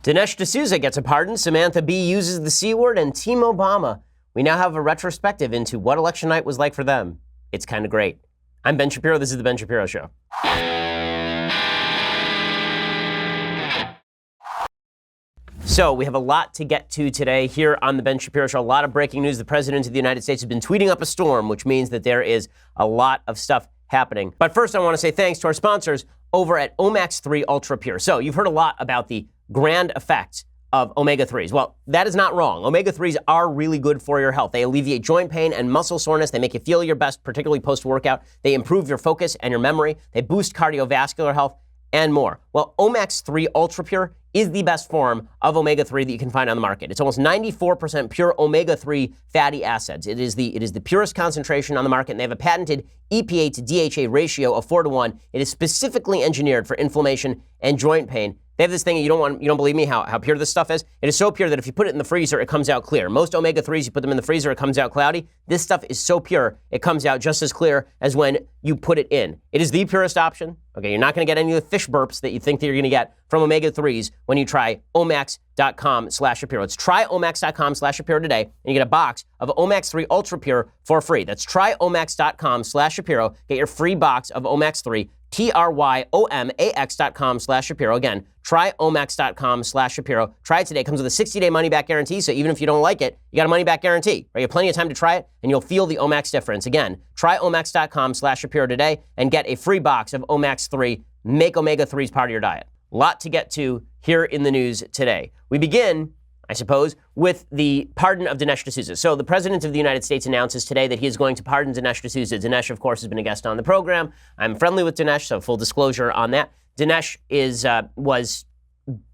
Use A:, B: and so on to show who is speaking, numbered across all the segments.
A: Dinesh D'Souza gets a pardon, Samantha Bee uses the C word, and Team Obama. We now have a retrospective into what election night was like for them. It's kind of great. I'm Ben Shapiro. This is The Ben Shapiro Show. So we have a lot to get to today here on The Ben Shapiro Show. A lot of breaking news. The President of the United States has been tweeting up a storm, which means that there is a lot of stuff happening. But first, I want to say thanks to our sponsors over at Omax 3 Ultra Pure. So you've heard a lot about the grand effects of omega-3s. Well, that is not wrong. Omega-3s are really good for your health. They alleviate joint pain and muscle soreness. They make you feel your best, particularly post-workout. They improve your focus and your memory. They boost cardiovascular health and more. Well, Omax 3 Ultra Pure is the best form of omega-3 that you can find on the market. It's almost 94% pure omega-3 fatty acids. It is the purest concentration on the market, and they have a patented EPA to DHA ratio of 4-to-1. It is specifically engineered for inflammation and joint pain. They have this thing, you don't believe me how pure this stuff is? It is so pure that if you put it in the freezer, it comes out clear. Most omega-3s, you put them in the freezer, it comes out cloudy. This stuff is so pure, it comes out just as clear as when you put it in. It is the purest option. Okay, you're not going to get any of the fish burps that you think that you're going to get from omega-3s when you try omax.com/Shapiro. It's tryomax.com/Shapiro today, and you get a box of Omax 3 Ultra Pure for free. That's tryomax.com/Shapiro. Get your free box of Omax 3. tryomax.com/Shapiro. Again, tryomax.com/Shapiro. Try it today. It comes with a 60-day money-back guarantee, so even if you don't like it, you got a money-back guarantee. Right? You have plenty of time to try it, and you'll feel the Omax difference. Again, tryomax.com/Shapiro today and get a free box of Omax 3. Make omega-3s part of your diet. A lot to get to here in the news today. We begin, I suppose, with the pardon of Dinesh D'Souza. So the President of the United States announces today that he is going to pardon Dinesh D'Souza. Dinesh, of course, has been a guest on the program. I'm friendly with Dinesh, so full disclosure on that. Dinesh was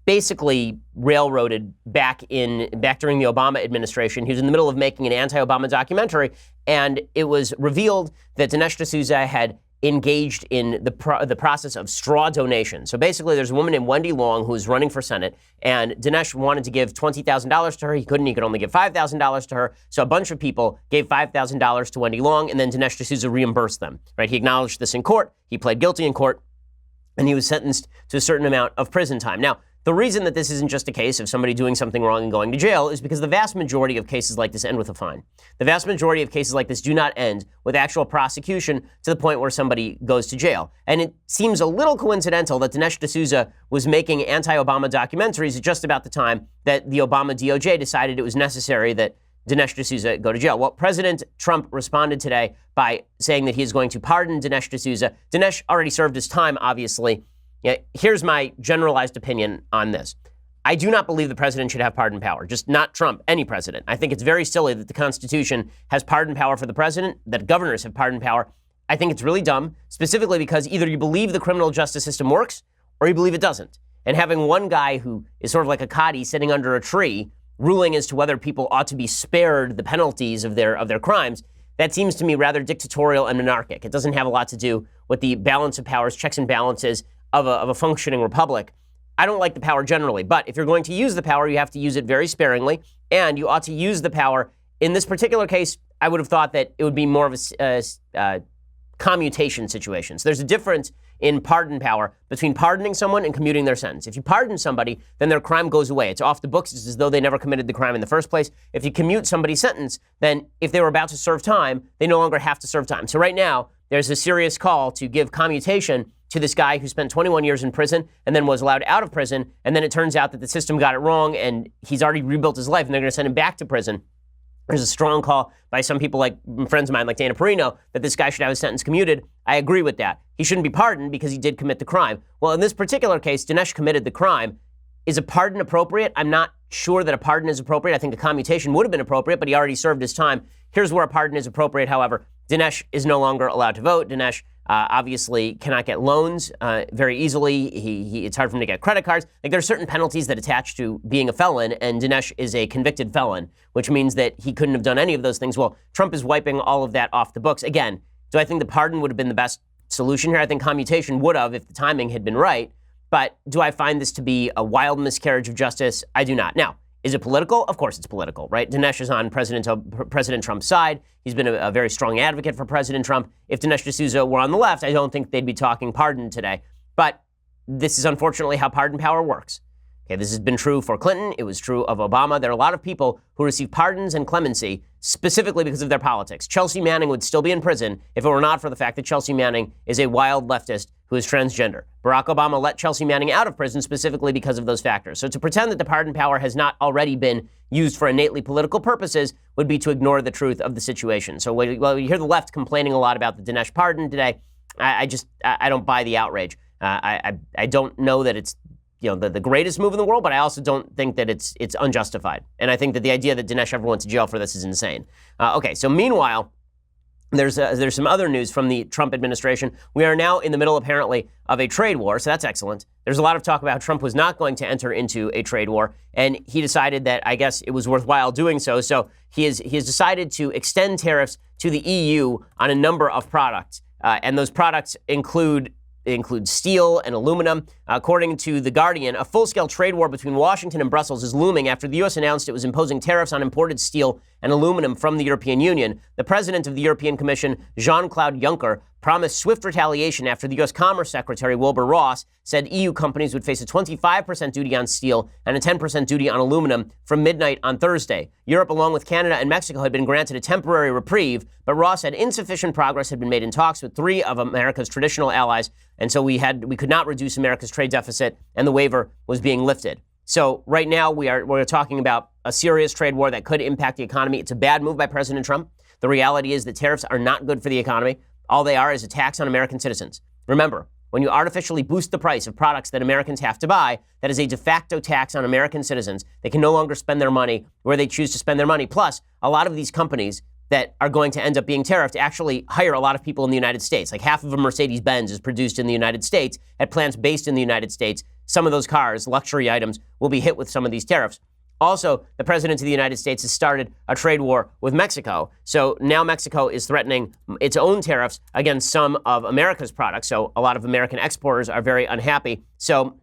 A: basically railroaded back during the Obama administration. He was in the middle of making an anti-Obama documentary, and it was revealed that Dinesh D'Souza had engaged in the process of straw donation. So basically, there's a woman named Wendy Long who is running for Senate, and Dinesh wanted to give $20,000 to her. He couldn't. He could only give $5,000 to her. So a bunch of people gave $5,000 to Wendy Long, and then Dinesh D'Souza reimbursed them. Right? He acknowledged this in court. He pled guilty in court, and he was sentenced to a certain amount of prison time. Now, the reason that this isn't just a case of somebody doing something wrong and going to jail is because the vast majority of cases like this end with a fine. The vast majority of cases like this do not end with actual prosecution to the point where somebody goes to jail. And it seems a little coincidental that Dinesh D'Souza was making anti-Obama documentaries at just about the time that the Obama DOJ decided it was necessary that Dinesh D'Souza go to jail. Well, President Trump responded today by saying that he is going to pardon Dinesh D'Souza. Dinesh already served his time, obviously. Yeah, here's my generalized opinion on this. I do not believe the president should have pardon power, just not Trump, any president. I think it's very silly that the Constitution has pardon power for the president, that governors have pardon power. I think it's really dumb, specifically because either you believe the criminal justice system works or you believe it doesn't. And having one guy who is sort of like a Cadi sitting under a tree ruling as to whether people ought to be spared the penalties of their crimes, that seems to me rather dictatorial and monarchic. It doesn't have a lot to do with the balance of powers, checks and balances of a functioning republic. I don't like the power generally, but if you're going to use the power, you have to use it very sparingly, and you ought to use the power. In this particular case, I would have thought that it would be more of a commutation situation. So there's a difference in pardon power between pardoning someone and commuting their sentence. If you pardon somebody, then their crime goes away. It's off the books. It's as though they never committed the crime in the first place. If you commute somebody's sentence, then if they were about to serve time, they no longer have to serve time. So right now, there's a serious call to give commutation to this guy who spent 21 years in prison and then was allowed out of prison, and then it turns out that the system got it wrong and he's already rebuilt his life and they're going to send him back to prison. There's a strong call by some people, like friends of mine, like Dana Perino, that this guy should have his sentence commuted. I agree with that. He shouldn't be pardoned because he did commit the crime. Well, in this particular case, Dinesh committed the crime. Is a pardon appropriate? I'm not sure that a pardon is appropriate. I think a commutation would have been appropriate, but he already served his time. Here's where a pardon is appropriate, however. Dinesh is no longer allowed to vote. Dinesh obviously cannot get loans very easily. It's hard for him to get credit cards. Like, there are certain penalties that attach to being a felon, and Dinesh is a convicted felon, which means that he couldn't have done any of those things. Well, Trump is wiping all of that off the books. Again, do I think the pardon would have been the best solution here? I think commutation would have if the timing had been right. But do I find this to be a wild miscarriage of justice? I do not. Now, is it political? Of course it's political, right? Dinesh is on President Trump's side. He's been a very strong advocate for President Trump. If Dinesh D'Souza were on the left, I don't think they'd be talking pardon today. But this is unfortunately how pardon power works. Okay, this has been true for Clinton. It was true of Obama. There are a lot of people who receive pardons and clemency specifically because of their politics. Chelsea Manning would still be in prison if it were not for the fact that Chelsea Manning is a wild leftist who is transgender. Barack Obama let Chelsea Manning out of prison specifically because of those factors. So to pretend that the pardon power has not already been used for innately political purposes would be to ignore the truth of the situation. So while you hear the left complaining a lot about the Dinesh pardon today, I don't buy the outrage. I don't know that it's the greatest move in the world, but I also don't think that it's unjustified. And I think that the idea that Dinesh ever went to jail for this is insane. Okay, so meanwhile, there's some other news from the Trump administration. We are now in the middle, apparently, of a trade war, so that's excellent. There's a lot of talk about how Trump was not going to enter into a trade war, and he decided that, I guess, it was worthwhile doing so. So he has decided to extend tariffs to the EU on a number of products, and those products include steel and aluminum. According to The Guardian, a full-scale trade war between Washington and Brussels is looming after the U.S. announced it was imposing tariffs on imported steel and aluminum from the European Union. The president of the European Commission, Jean-Claude Juncker, promised swift retaliation after the U.S. Commerce Secretary Wilbur Ross said EU companies would face a 25% duty on steel and a 10% duty on aluminum from midnight on Thursday. Europe, along with Canada and Mexico, had been granted a temporary reprieve, but Ross said insufficient progress had been made in talks with three of America's traditional allies, and so we could not reduce America's trade deficit, and the waiver was being lifted. So right now we're talking about a serious trade war that could impact the economy. It's a bad move by President Trump. The reality is that tariffs are not good for the economy. All they are is a tax on American citizens. Remember, when you artificially boost the price of products that Americans have to buy, that is a de facto tax on American citizens. They can no longer spend their money where they choose to spend their money. Plus, a lot of these companies that are going to end up being tariffed actually hire a lot of people in the United States. Like half of a Mercedes-Benz is produced in the United States at plants based in the United States. Some of those cars, luxury items, will be hit with some of these tariffs. Also, the president of the United States has started a trade war with Mexico. So now Mexico is threatening its own tariffs against some of America's products. So a lot of American exporters are very unhappy. So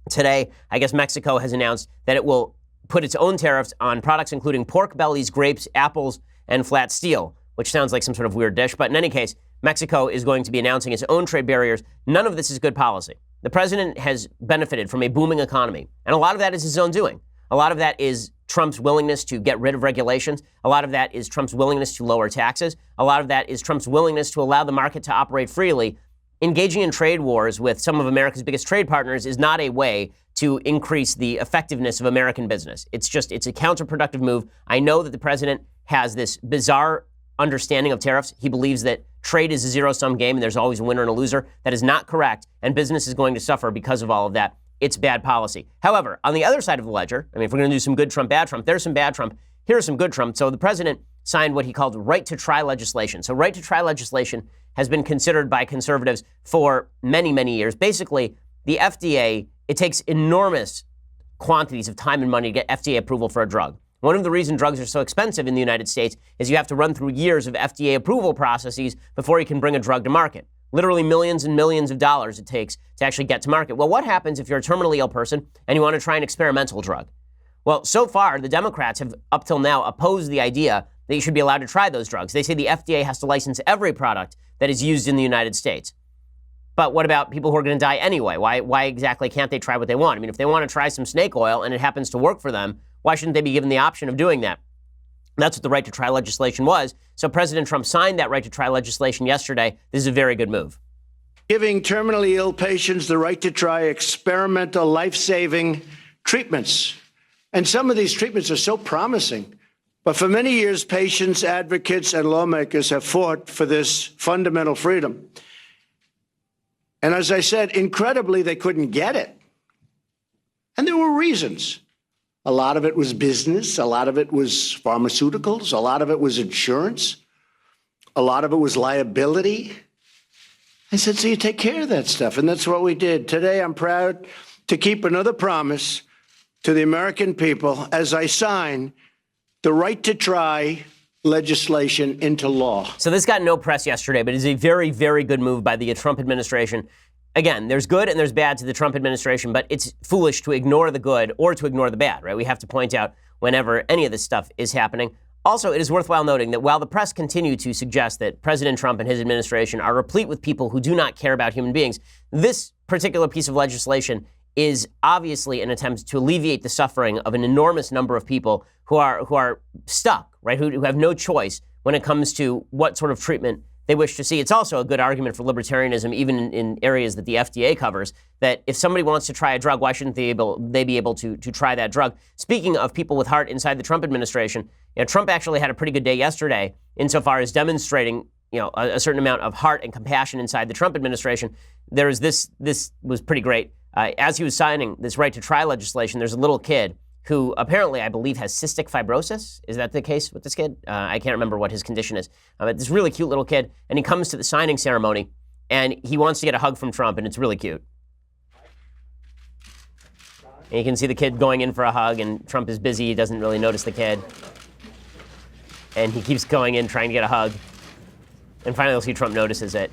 A: today, I guess Mexico has announced that it will put its own tariffs on products including pork bellies, grapes, apples, and flat steel, which sounds like some sort of weird dish. But in any case, Mexico is going to be announcing its own trade barriers. None of this is good policy. The president has benefited from a booming economy, and a lot of that is his own doing. A lot of that is Trump's willingness to get rid of regulations. A lot of that is Trump's willingness to lower taxes. A lot of that is Trump's willingness to allow the market to operate freely. Engaging in trade wars with some of America's biggest trade partners is not a way to increase the effectiveness of American business. It's a counterproductive move. I know that the president has this bizarre understanding of tariffs. He believes that trade is a zero-sum game and there's always a winner and a loser. That is not correct, and business is going to suffer because of all of that. It's bad policy. However, on the other side of the ledger, if we're going to do some good Trump, bad Trump, there's some bad Trump. Here's some good Trump. So the president signed what he called right to try legislation. So right to try legislation has been considered by conservatives for many, many years. Basically, the FDA, it takes enormous quantities of time and money to get FDA approval for a drug. One of the reasons drugs are so expensive in the United States is you have to run through years of FDA approval processes before you can bring a drug to market. Literally millions and millions of dollars it takes to actually get to market. Well, what happens if you're a terminally ill person and you want to try an experimental drug? Well, so far, the Democrats have, up till now, opposed the idea that you should be allowed to try those drugs. They say the FDA has to license every product that is used in the United States. But what about people who are going to die anyway? Why exactly can't they try what they want? If they want to try some snake oil and it happens to work for them, why shouldn't they be given the option of doing that? That's what the right to try legislation was. So President Trump signed that right to try legislation yesterday. This is a very good move.
B: Giving terminally ill patients the right to try experimental life-saving treatments. And some of these treatments are so promising. But for many years, patients, advocates, and lawmakers have fought for this fundamental freedom. And as I said, incredibly, they couldn't get it. And there were reasons. A lot of it was business. A lot of it was pharmaceuticals. A lot of it was insurance. A lot of it was liability. I said, so you take care of that stuff. And that's what we did. Today, I'm proud to keep another promise to the American people as I sign the right to try legislation into law.
A: So this got no press yesterday, but it's a very, very good move by the Trump administration. Again, there's good and there's bad to the Trump administration, but it's foolish to ignore the good or to ignore the bad, right? We have to point out whenever any of this stuff is happening. Also, it is worthwhile noting that while the press continue to suggest that President Trump and his administration are replete with people who do not care about human beings, this particular piece of legislation is obviously an attempt to alleviate the suffering of an enormous number of people who are stuck, right? Who have no choice when it comes to what sort of treatment they wish to see. It's also a good argument for libertarianism, even in areas that the FDA covers, that if somebody wants to try a drug, why shouldn't they be able to try that drug? Speaking of people with heart inside the Trump administration, Trump actually had a pretty good day yesterday insofar as demonstrating a certain amount of heart and compassion inside the Trump administration. There is this was pretty great. As he was signing this right to try legislation, there's a little kid who apparently, I believe, has cystic fibrosis. Is that the case with this kid? I can't remember what his condition is. But this really cute little kid, and he comes to the signing ceremony, and he wants to get a hug from Trump, and it's really cute. And you can see the kid going in for a hug, and Trump is busy. He doesn't really notice the kid. And he keeps going in, trying to get a hug. And finally, you'll see Trump notices it.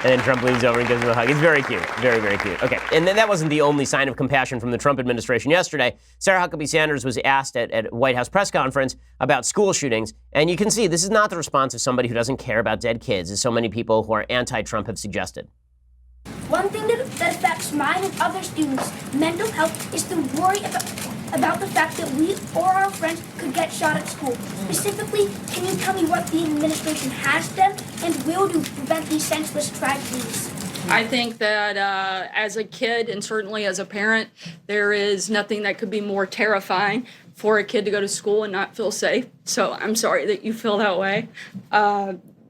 A: And then Trump leans over and gives him a hug. It's very cute. Very, very cute. Okay. And then that wasn't the only sign of compassion from the Trump administration yesterday. Sarah Huckabee Sanders was asked at a White House press conference about school shootings. And you can see this is not the response of somebody who doesn't care about dead kids, as so many people who are anti-Trump have suggested.
C: One thing that affects mine and other students' mental health is the worry about the fact that we or our friends could get shot at school. Specifically, can you tell me what the administration has done and will do to prevent these senseless tragedies?
D: I think that as a kid and certainly as a parent, there is nothing that could be more terrifying for a kid to go to school and not feel safe. So I'm sorry that you feel that way.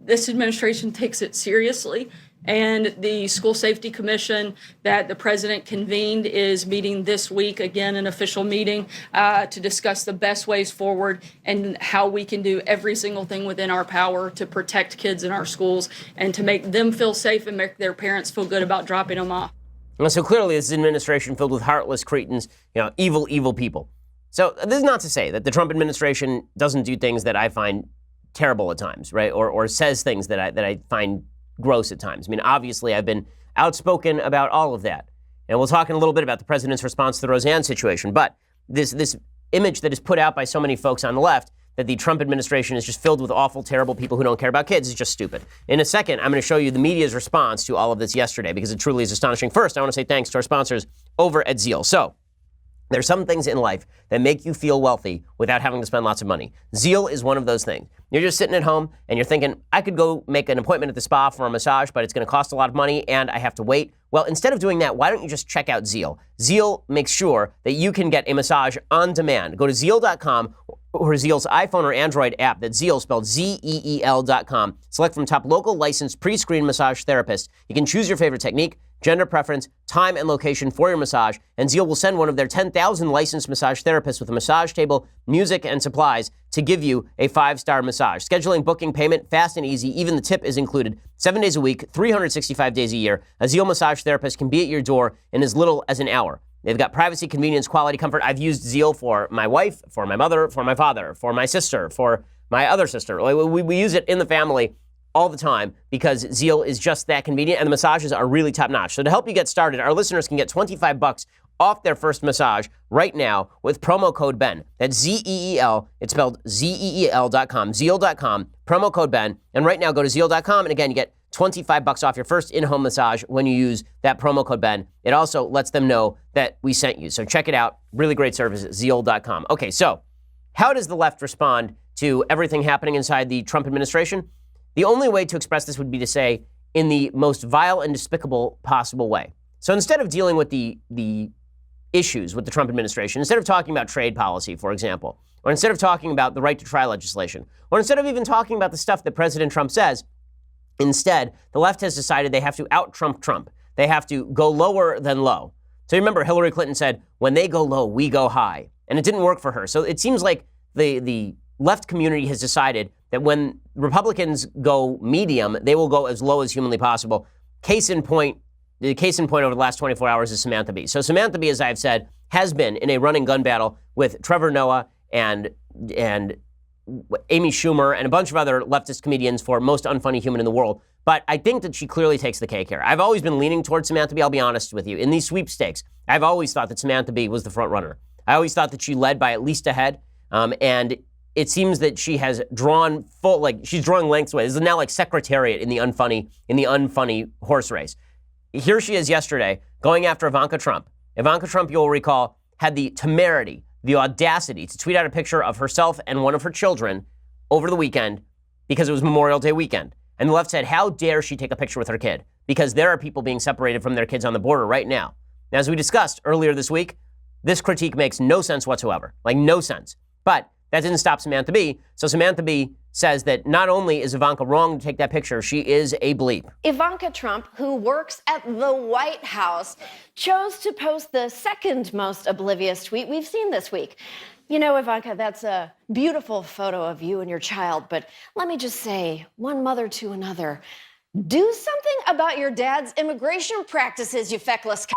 D: This administration takes it seriously. And the School Safety Commission that the president convened is meeting this week, again, an official meeting to discuss the best ways forward and how we can do every single thing within our power to protect kids in our schools and to make them feel safe and make their parents feel good about dropping them off.
A: Well, so clearly this is an administration filled with heartless cretins, evil, evil people. So this is not to say that the Trump administration doesn't do things that I find terrible at times, right? Or says things that I find gross at times. I mean, obviously, I've been outspoken about all of that. And we'll talk in a little bit about the president's response to the Roseanne situation. But this image that is put out by so many folks on the left that the Trump administration is just filled with awful, terrible people who don't care about kids is just stupid. In a second, I'm going to show you the media's response to all of this yesterday because it truly is astonishing. First, I want to say thanks to our sponsors over at Zeal. So, there's some things in life that make you feel wealthy without having to spend lots of money. Zeal is one of those things. You're just sitting at home and you're thinking, I could go make an appointment at the spa for a massage, but it's going to cost a lot of money and I have to wait. Well, instead of doing that, why don't you just check out Zeal? Zeal makes sure that you can get a massage on demand. Go to Zeal.com or Zeal's iPhone or Android app. That's Zeal, spelled ZEEL.com. Select from top local licensed pre-screened massage therapists. You can choose your favorite technique, gender preference, time, and location for your massage, and Zeal will send one of their 10,000 licensed massage therapists with a massage table, music, and supplies to give you a 5-star massage. Scheduling, booking, payment, fast and easy. Even the tip is included. 7 days a week, 365 days a year. A Zeal massage therapist can be at your door in as little as an hour. They've got privacy, convenience, quality, comfort. I've used Zeal for my wife, for my mother, for my father, for my sister, for my other sister. We use it in the family all the time because Zeal is just that convenient and the massages are really top notch. So to help you get started, our listeners can get $25 off their first massage right now with promo code BEN. That's ZEEL. It's spelled ZEEL.com, Zeal.com, promo code BEN. And right now go to Zeal.com and again, you get $25 off your first in-home massage when you use that promo code BEN. It also lets them know that we sent you. So check it out. Really great service at Zeal.com. Okay, so how does the left respond to everything happening inside the Trump administration? The only way to express this would be to say, in the most vile and despicable possible way. So instead of dealing with the issues with the Trump administration, instead of talking about trade policy, for example, or instead of talking about the right to try legislation, or instead of even talking about the stuff that President Trump says, instead, the left has decided they have to out-Trump Trump. They have to go lower than low. So you remember Hillary Clinton said, when they go low, we go high. And it didn't work for her. So it seems like the left community has decided that when Republicans go medium, they will go as low as humanly possible. The case in point over the last 24 hours is Samantha Bee. So Samantha Bee, as I've said, has been in a running gun battle with Trevor Noah and Amy Schumer and a bunch of other leftist comedians for most unfunny human in the world. But I think that she clearly takes the cake here. I've always been leaning towards Samantha Bee, I'll be honest with you. In these sweepstakes, I've always thought that Samantha Bee was the front runner. I always thought that she led by at least a head. And it seems that she has drawn she's drawing lengthways. This is now like Secretariat in the unfunny horse race. Here she is yesterday going after Ivanka Trump. Ivanka Trump, you'll recall, had the temerity, the audacity to tweet out a picture of herself and one of her children over the weekend because it was Memorial Day weekend. And the left said, how dare she take a picture with her kid? Because there are people being separated from their kids on the border right now. Now, as we discussed earlier this week, this critique makes no sense whatsoever. Like, no sense. But that didn't stop Samantha Bee. So Samantha Bee says that not only is Ivanka wrong to take that picture, she is a bleep.
E: Ivanka Trump, who works at the White House, chose to post the second most oblivious tweet we've seen this week. You know, Ivanka, that's a beautiful photo of you and your child, but let me just say, one mother to another, do something about your dad's immigration practices, you feckless c***.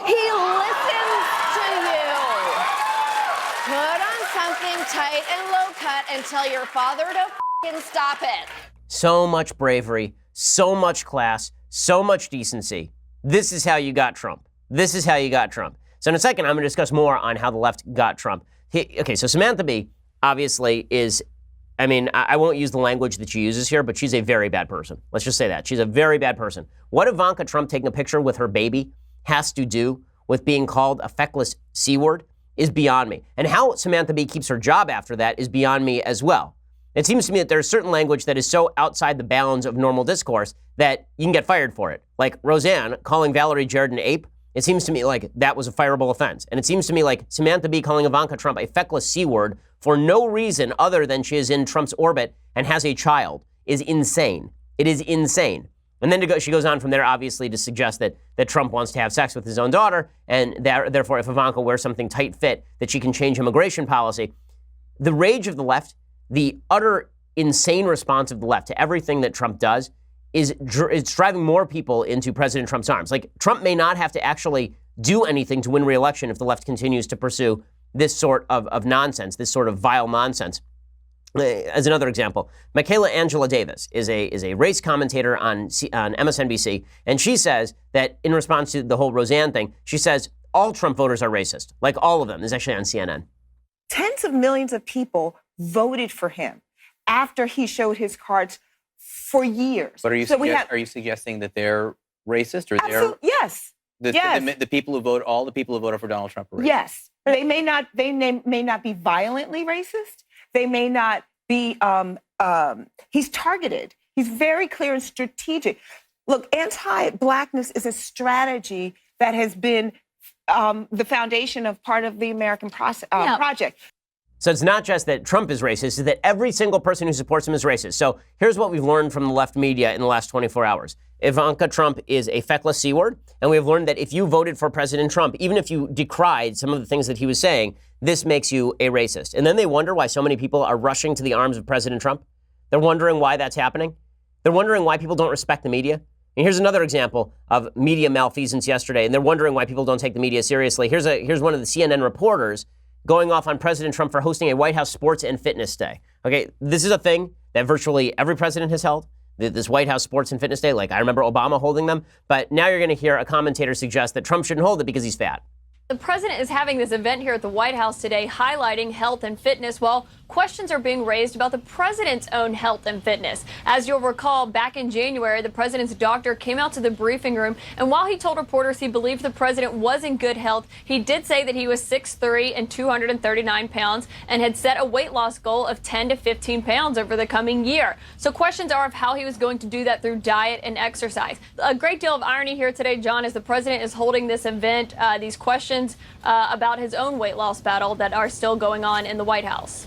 E: He listens to you. Put on something tight and low cut and tell your father to f***ing stop it.
A: So much bravery, so much class, so much decency. This is how you got Trump. This is how you got Trump. So in a second, I'm going to discuss more on how the left got Trump. Okay, so Samantha Bee obviously is, I won't use the language that she uses here, but she's a very bad person. Let's just say that. She's a very bad person. What Ivanka Trump taking a picture with her baby has to do with being called a feckless C-word is beyond me. And how Samantha Bee keeps her job after that is beyond me as well. It seems to me that there's certain language that is so outside the bounds of normal discourse that you can get fired for it. Like Roseanne calling Valerie Jarrett an ape. It seems to me like that was a fireable offense. And it seems to me like Samantha Bee calling Ivanka Trump a feckless C-word for no reason other than she is in Trump's orbit and has a child is insane. It is insane. And then she goes on from there, obviously, to suggest that Trump wants to have sex with his own daughter, and therefore, if Ivanka wears something tight fit, that she can change immigration policy. The rage of the left, the utter insane response of the left to everything that Trump does, is driving more people into President Trump's arms. Like, Trump may not have to actually do anything to win re-election if the left continues to pursue this sort of nonsense, this sort of vile nonsense. As another example, Michaela Angela Davis is a race commentator on MSNBC, and she says that in response to the whole Roseanne thing, she says all Trump voters are racist, like all of them. This is actually on CNN.
F: Tens of millions of people voted for him after he showed his cards for years.
G: But are you suggesting that they're racist, or they're
F: yes?
G: The people who vote, all the people who voted for Donald Trump are racist?
F: Yes, they may not be violently racist. They may not be, he's targeted. He's very clear and strategic. Look, anti-blackness is a strategy that has been the foundation of part of the American project.
A: So it's not just that Trump is racist, it's that every single person who supports him is racist. So here's what we've learned from the left media in the last 24 hours. Ivanka Trump is a feckless C-word, and we have learned that if you voted for President Trump, even if you decried some of the things that he was saying, this makes you a racist. And then they wonder why so many people are rushing to the arms of President Trump. They're wondering why that's happening. They're wondering why people don't respect the media. And here's another example of media malfeasance yesterday, and they're wondering why people don't take the media seriously. Here's one of the CNN reporters going off on President Trump for hosting a White House Sports and Fitness Day. Okay, this is a thing that virtually every president has held, this White House Sports and Fitness Day. Like, I remember Obama holding them, but now you're going to hear a commentator suggest that Trump shouldn't hold it because he's fat.
H: The president is having this event here at the White House today highlighting health and fitness while questions are being raised about the president's own health and fitness. As you'll recall, back in January, the president's doctor came out to the briefing room, and while he told reporters he believed the president was in good health, he did say that he was 6'3" and 239 pounds and had set a weight loss goal of 10 to 15 pounds over the coming year. So questions are of how he was going to do that through diet and exercise. A great deal of irony here today, John, as the president is holding this event, these questions about his own weight loss battle that are still going on in the White House.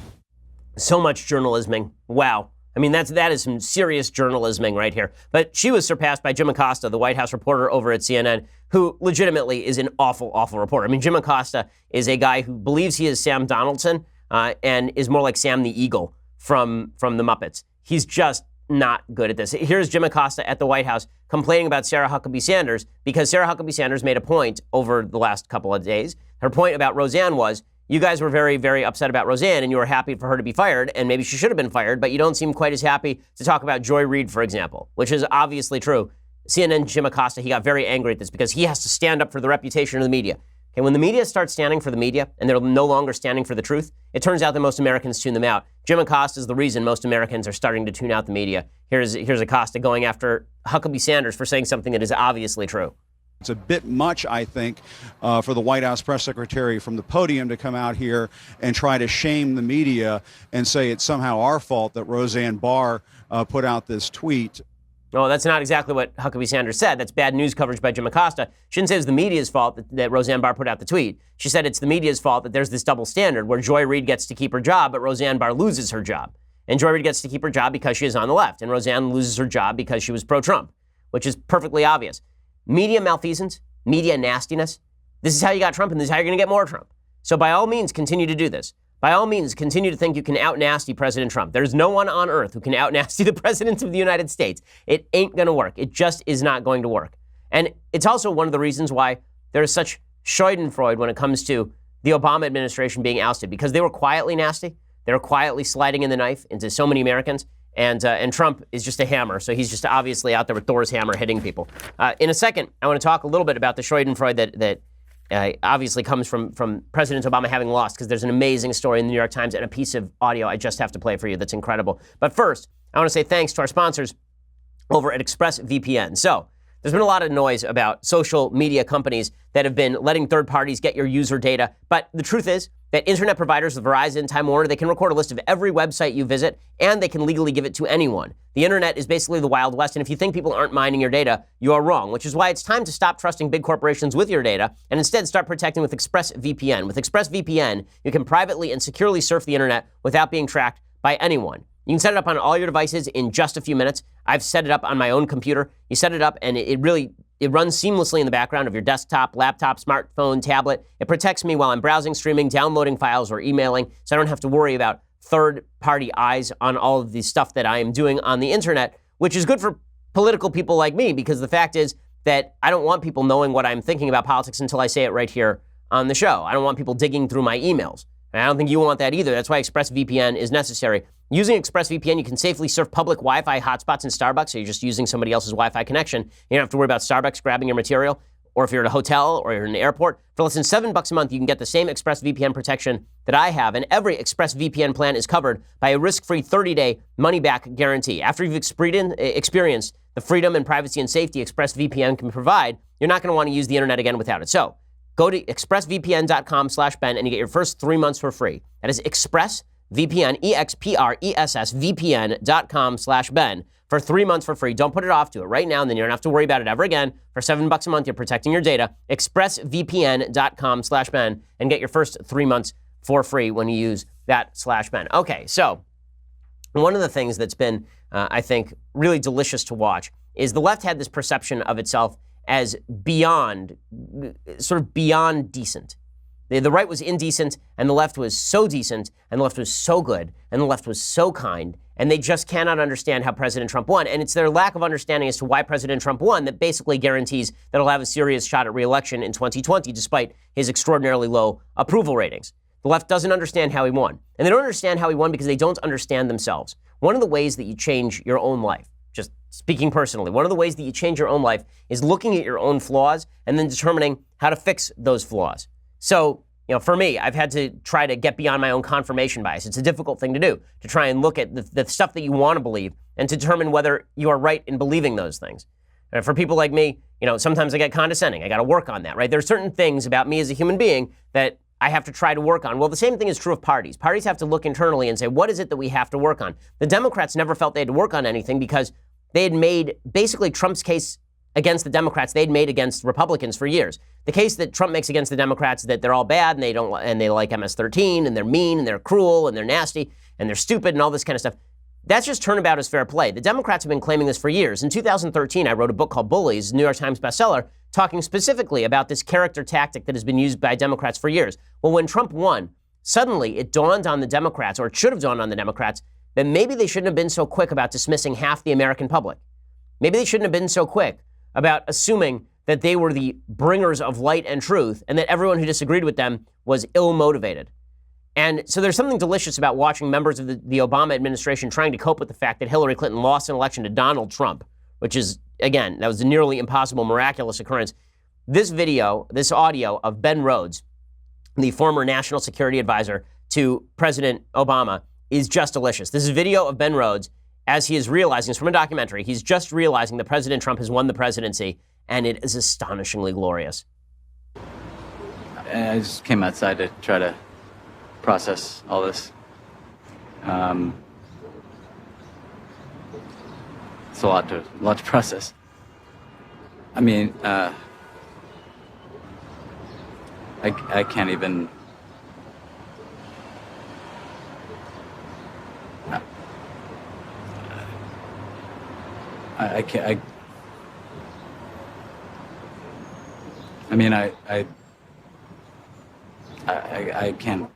A: So much journalisming. Wow. I mean, that is some serious journalisming right here. But she was surpassed by Jim Acosta, the White House reporter over at CNN, who legitimately is an awful, awful reporter. I mean, Jim Acosta is a guy who believes he is Sam Donaldson and is more like Sam the Eagle from the Muppets. He's just not good at this. Here's Jim Acosta at the White House complaining about Sarah Huckabee Sanders because Sarah Huckabee Sanders made a point over the last couple of days. Her point about Roseanne was, you guys were very, very upset about Roseanne and you were happy for her to be fired, and maybe she should have been fired, but you don't seem quite as happy to talk about Joy Reid, for example, which is obviously true. CNN Jim Acosta, he got very angry at this because he has to stand up for the reputation of the media. Okay, when the media starts standing for the media and they're no longer standing for the truth, it turns out that most Americans tune them out. Jim Acosta is the reason most Americans are starting to tune out the media. Here's Acosta going after Huckabee Sanders for saying something that is obviously true.
I: It's a bit much, I think, for the White House press secretary from the podium to come out here and try to shame the media and say it's somehow our fault that Roseanne Barr put out this tweet.
A: No, that's not exactly what Huckabee Sanders said. That's bad news coverage by Jim Acosta. She didn't say it was the media's fault that Roseanne Barr put out the tweet. She said it's the media's fault that there's this double standard where Joy Reid gets to keep her job, but Roseanne Barr loses her job. And Joy Reid gets to keep her job because she is on the left, and Roseanne loses her job because she was pro-Trump, which is perfectly obvious. Media malfeasance, media nastiness, this is how you got Trump, and this is how you're going to get more Trump. So by all means, continue to do this. By all means, continue to think you can out-nasty President Trump. There's no one on earth who can out-nasty the President of the United States. It ain't going to work. It just is not going to work. And it's also one of the reasons why there is such schadenfreude when it comes to the Obama administration being ousted, because they were quietly nasty. They were quietly sliding in the knife into so many Americans. And Trump is just a hammer, so he's just obviously out there with Thor's hammer hitting people. In a second, I want to talk a little bit about the schadenfreude that obviously comes from President Obama having lost, because there's an amazing story in the New York Times and a piece of audio I just have to play for you that's incredible. But first, I want to say thanks to our sponsors over at ExpressVPN. So there's been a lot of noise about social media companies that have been letting third parties get your user data. But the truth is that internet providers, Verizon, Time Warner, they can record a list of every website you visit, and they can legally give it to anyone. The internet is basically the Wild West, and if you think people aren't mining your data, you are wrong, which is why it's time to stop trusting big corporations with your data and instead start protecting with ExpressVPN. With ExpressVPN, you can privately and securely surf the internet without being tracked by anyone. You can set it up on all your devices in just a few minutes. I've set it up on my own computer. You set it up and it runs seamlessly in the background of your desktop, laptop, smartphone, tablet. It protects me while I'm browsing, streaming, downloading files, or emailing, so I don't have to worry about third-party eyes on all of the stuff that I am doing on the internet, which is good for political people like me, because the fact is that I don't want people knowing what I'm thinking about politics until I say it right here on the show. I don't want people digging through my emails. And I don't think you want that either. That's why ExpressVPN is necessary. Using ExpressVPN, you can safely surf public Wi-Fi hotspots in Starbucks, so you're just using somebody else's Wi-Fi connection. You don't have to worry about Starbucks grabbing your material, or if you're at a hotel or you're in an airport. For less than $7 a month, you can get the same ExpressVPN protection that I have, and every ExpressVPN plan is covered by a risk-free 30-day money-back guarantee. After you've experienced the freedom and privacy and safety ExpressVPN can provide, you're not going to want to use the internet again without it. So go to expressvpn.com/Ben and you get your first 3 months for free. That is ExpressVPN, EXPRESSVPN.com/Ben for 3 months for free. Don't put it off. Do it right now, and then you don't have to worry about it ever again. For $7 a month, you're protecting your data. ExpressVPN.com/Ben and get your first 3 months for free when you use that /Ben. Okay, so one of the things that's been, I think, really delicious to watch is the left had this perception of itself as beyond decent. The right was indecent, and the left was so decent, and the left was so good, and the left was so kind, and they just cannot understand how President Trump won. And it's their lack of understanding as to why President Trump won that basically guarantees that he'll have a serious shot at re-election in 2020, despite his extraordinarily low approval ratings. The left doesn't understand how he won. And they don't understand how he won because they don't understand themselves. One of the ways that you change your own life, just speaking personally, one of the ways that you change your own life is looking at your own flaws and then determining how to fix those flaws. So, for me, I've had to try to get beyond my own confirmation bias. It's a difficult thing to do, to try and look at the stuff that you want to believe and to determine whether you are right in believing those things. And for people like me, sometimes I get condescending. I got to work on that, right? There are certain things about me as a human being that I have to try to work on. Well, the same thing is true of parties. Parties have to look internally and say, what is it that we have to work on? The Democrats never felt they had to work on anything because they had made basically Trump's case against the Democrats they'd made against Republicans for years. The case that Trump makes against the Democrats that they're all bad and they like MS-13 and they're mean and they're cruel and they're nasty and they're stupid and all this kind of stuff. That's just turnabout as fair play. The Democrats have been claiming this for years. In 2013, I wrote a book called Bullies, New York Times bestseller, talking specifically about this character tactic that has been used by Democrats for years. Well, when Trump won, suddenly it dawned on the Democrats, or it should have dawned on the Democrats, that maybe they shouldn't have been so quick about dismissing half the American public. Maybe they shouldn't have been so quick about assuming that they were the bringers of light and truth and that everyone who disagreed with them was ill-motivated. And so there's something delicious about watching members of the Obama administration trying to cope with the fact that Hillary Clinton lost an election to Donald Trump, which is, again, that was a nearly impossible, miraculous occurrence. This video, this audio of Ben Rhodes, the former national security advisor to President Obama, is just delicious. This is video of Ben Rhodes as he is realizing, it's from a documentary, he's just realizing that President Trump has won the presidency, and it is astonishingly glorious.
J: I just came outside to try to process all this. It's a lot to process. I mean, I can't even. I can't. I mean, I can't.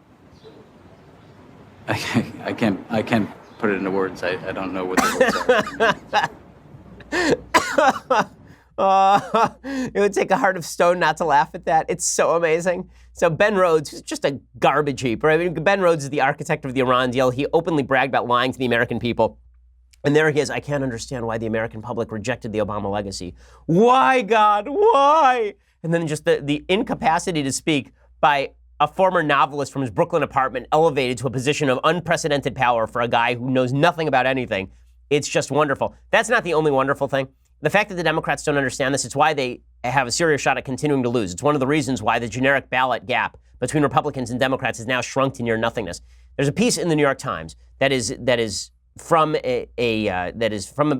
J: I can't put it into words. I don't know what the words are.
A: It would take a heart of stone not to laugh at that. It's so amazing. So Ben Rhodes, who's just a garbage heap, right? I mean, Ben Rhodes is the architect of the Iran deal. He openly bragged about lying to the American people. And there he is. I can't understand why the American public rejected the Obama legacy. Why, God? Why? And then just the incapacity to speak by a former novelist from his Brooklyn apartment elevated to a position of unprecedented power for a guy who knows nothing about anything. It's just wonderful. That's not the only wonderful thing. The fact that the Democrats don't understand this, it's why they have a serious shot at continuing to lose. It's one of the reasons why the generic ballot gap between Republicans and Democrats has now shrunk to near nothingness. There's a piece in the New York Times that is from a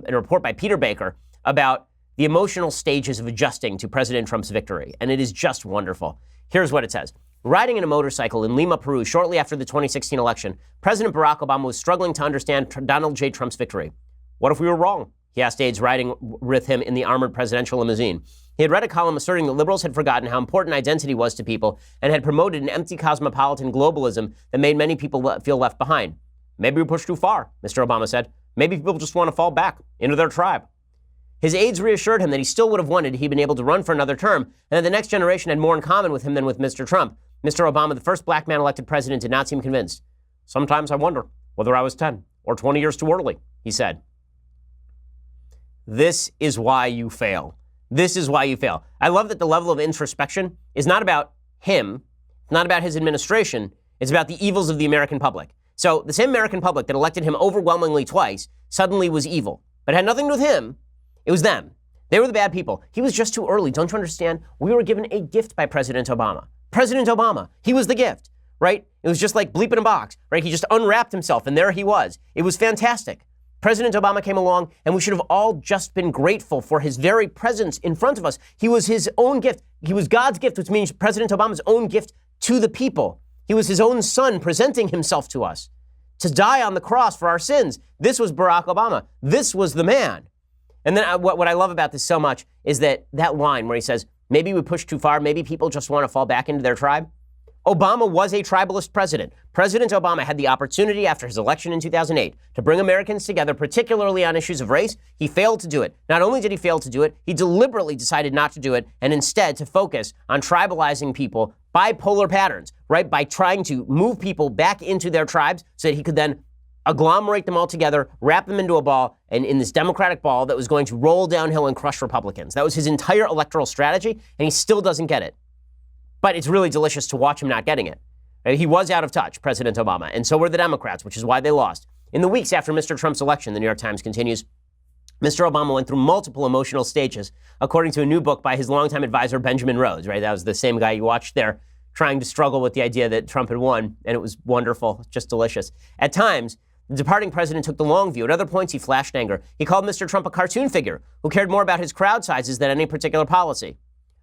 A: report by Peter Baker about the emotional stages of adjusting to President Trump's victory, and it is just wonderful. Here's what it says. Riding in a motorcycle in Lima, Peru, shortly after the 2016 election, President Barack Obama was struggling to understand Donald J. Trump's victory. What if we were wrong? He asked aides riding with him in the armored presidential limousine. He had read a column asserting that liberals had forgotten how important identity was to people and had promoted an empty cosmopolitan globalism that made many people feel left behind. Maybe we pushed too far, Mr. Obama said. Maybe people just want to fall back into their tribe. His aides reassured him that he still would have won had he been able to run for another term, and that the next generation had more in common with him than with Mr. Trump. Mr. Obama, the first black man elected president, did not seem convinced. Sometimes I wonder whether I was 10 or 20 years too early, he said. This is why you fail. This is why you fail. I love that the level of introspection is not about him, not about his administration. It's about the evils of the American public. So the same American public that elected him overwhelmingly twice suddenly was evil. But it had nothing to do with him. It was them. They were the bad people. He was just too early. Don't you understand? We were given a gift by President Obama. President Obama. He was the gift, right? It was just like bleep in a box, right? He just unwrapped himself, and there he was. It was fantastic. President Obama came along, and we should have all just been grateful for his very presence in front of us. He was his own gift. He was God's gift, which means President Obama's own gift to the people. He was his own son presenting himself to us to die on the cross for our sins. This was Barack Obama. This was the man. And then what I love about this so much is that line where he says, maybe we pushed too far, maybe people just want to fall back into their tribe. Obama was a tribalist president. President Obama had the opportunity after his election in 2008 to bring Americans together, particularly on issues of race. He failed to do it. Not only did he fail to do it, he deliberately decided not to do it, and instead to focus on tribalizing people by polar patterns, right? By trying to move people back into their tribes so that he could then agglomerate them all together, wrap them into a ball, and in this Democratic ball that was going to roll downhill and crush Republicans. That was his entire electoral strategy, and he still doesn't get it. But it's really delicious to watch him not getting it. He was out of touch, President Obama, and so were the Democrats, which is why they lost. In the weeks after Mr. Trump's election, the New York Times continues, Mr. Obama went through multiple emotional stages, according to a new book by his longtime advisor, Benjamin Rhodes, right? That was the same guy you watched there trying to struggle with the idea that Trump had won, and it was wonderful, just delicious. At times, the departing president took the long view. At other points, he flashed anger. He called Mr. Trump a cartoon figure who cared more about his crowd sizes than any particular policy.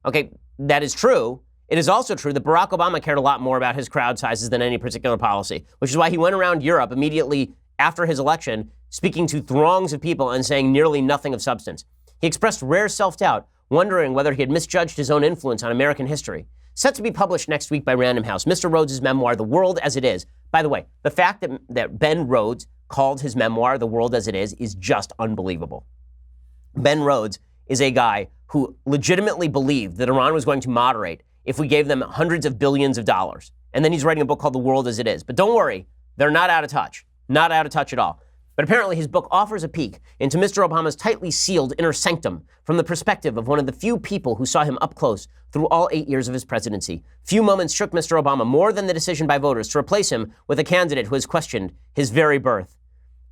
A: Okay, that is true. It is also true that Barack Obama cared a lot more about his crowd sizes than any particular policy, which is why he went around Europe immediately after his election, speaking to throngs of people and saying nearly nothing of substance. He expressed rare self-doubt, wondering whether he had misjudged his own influence on American history. Set to be published next week by Random House, Mr. Rhodes' memoir, The World as It Is. By the way, the fact that Ben Rhodes called his memoir The World as It is just unbelievable. Ben Rhodes is a guy who legitimately believed that Iran was going to moderate if we gave them hundreds of billions of dollars. And then he's writing a book called The World as It Is. But don't worry, they're not out of touch. Not out of touch at all. But apparently his book offers a peek into Mr. Obama's tightly sealed inner sanctum from the perspective of one of the few people who saw him up close through all 8 years of his presidency. Few moments shook Mr. Obama more than the decision by voters to replace him with a candidate who has questioned his very birth.